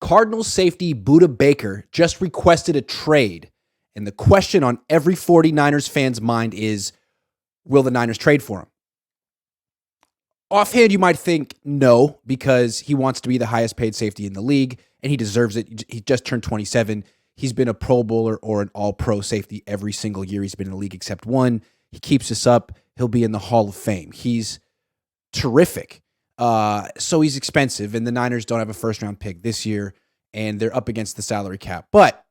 Cardinals safety Budda Baker just requested a trade. And the question on every 49ers fan's mind is, will the Niners trade for him? Offhand, you might think no, because he wants to be the highest paid safety in the league, and he deserves it. He just turned 27. He's been a Pro Bowler or an All-Pro safety every single year he's been in the league except one. He keeps this up, he'll be in the Hall of Fame. He's terrific. So he's expensive, and the Niners don't have a first-round pick this year, and they're up against the salary cap. But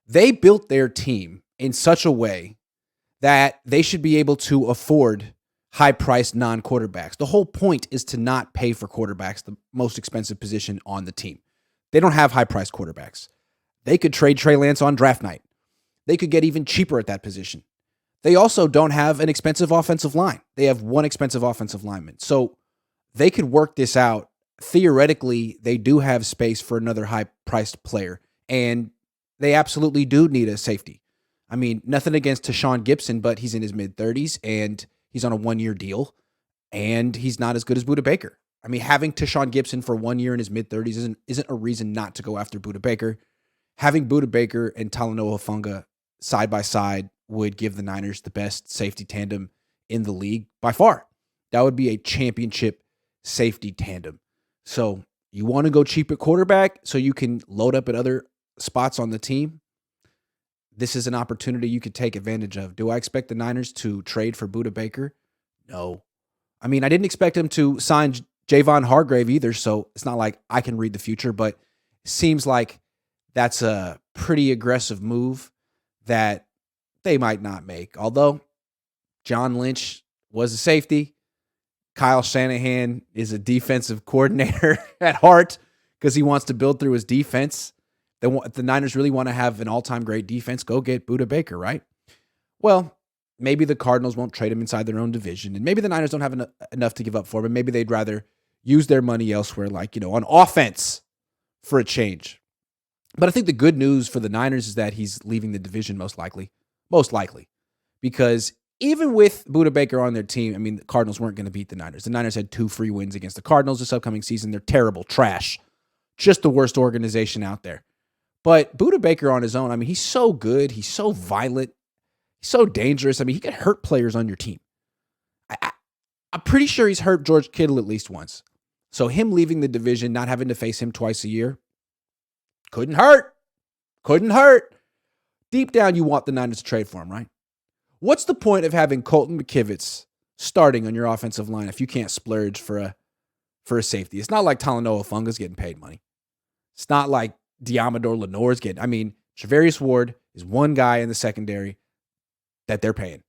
they built their team in such a way that they should be able to afford high-priced non-quarterbacks. The whole point is to not pay for quarterbacks, the most expensive position on the team. They don't have high-priced quarterbacks. They could trade Trey Lance on draft night. They could get even cheaper at that position. They also don't have an expensive offensive line. They have one expensive offensive lineman. So they could work this out. Theoretically, they do have space for another high-priced player, and they absolutely do need a safety. I mean, nothing against Tashawn Gibson, but he's in his mid-30s, and he's on a one-year deal, and he's not as good as Budda Baker. I mean, having Tashawn Gibson for 1 year in his mid-30s isn't a reason not to go after Budda Baker. Having Budda Baker and Talanoa Hufanga side by side would give the Niners the best safety tandem in the league by far. That would be a championship safety tandem. So you want to go cheap at quarterback so you can load up at other spots on the team? This is an opportunity you could take advantage of. Do I expect the Niners to trade for Budda Baker? No. I mean, I didn't expect him to sign Javon Hargrave either, so it's not like I can read the future, but it seems like that's a pretty aggressive move that they might not make. Although John Lynch was a safety, Kyle Shanahan is a defensive coordinator at heart because he wants to build through his defense. If the Niners really want to have an all-time great defense, go get Budda Baker, right? Well, maybe the Cardinals won't trade him inside their own division, and maybe the Niners don't have enough to give up for him, and maybe they'd rather use their money elsewhere, like, on offense for a change. But I think the good news for the Niners is that he's leaving the division most likely, because even with Budda Baker on their team, I mean, the Cardinals weren't going to beat the Niners. The Niners had 2 free wins against the Cardinals this upcoming season. They're terrible, trash, just the worst organization out there. But Budda Baker on his own, I mean, he's so good. He's so violent. He's so dangerous. I mean, he could hurt players on your team. I'm pretty sure he's hurt George Kittle at least once. So him leaving the division, not having to face him twice a year, couldn't hurt. Couldn't hurt. Deep down, you want the Niners to trade for him, right? What's the point of having Colton McKivitz starting on your offensive line if you can't splurge for a safety? It's not like Talanoa Hufanga's getting paid money. It's not like Diamador Lenore's getting. I mean, Charvarius Ward is one guy in the secondary that they're paying.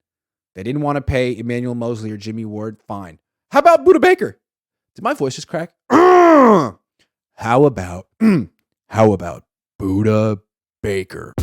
They didn't want to pay Emmanuel Mosley or Jimmy Ward. Fine. How about Budda Baker? Did my voice just crack? How about Budda Baker?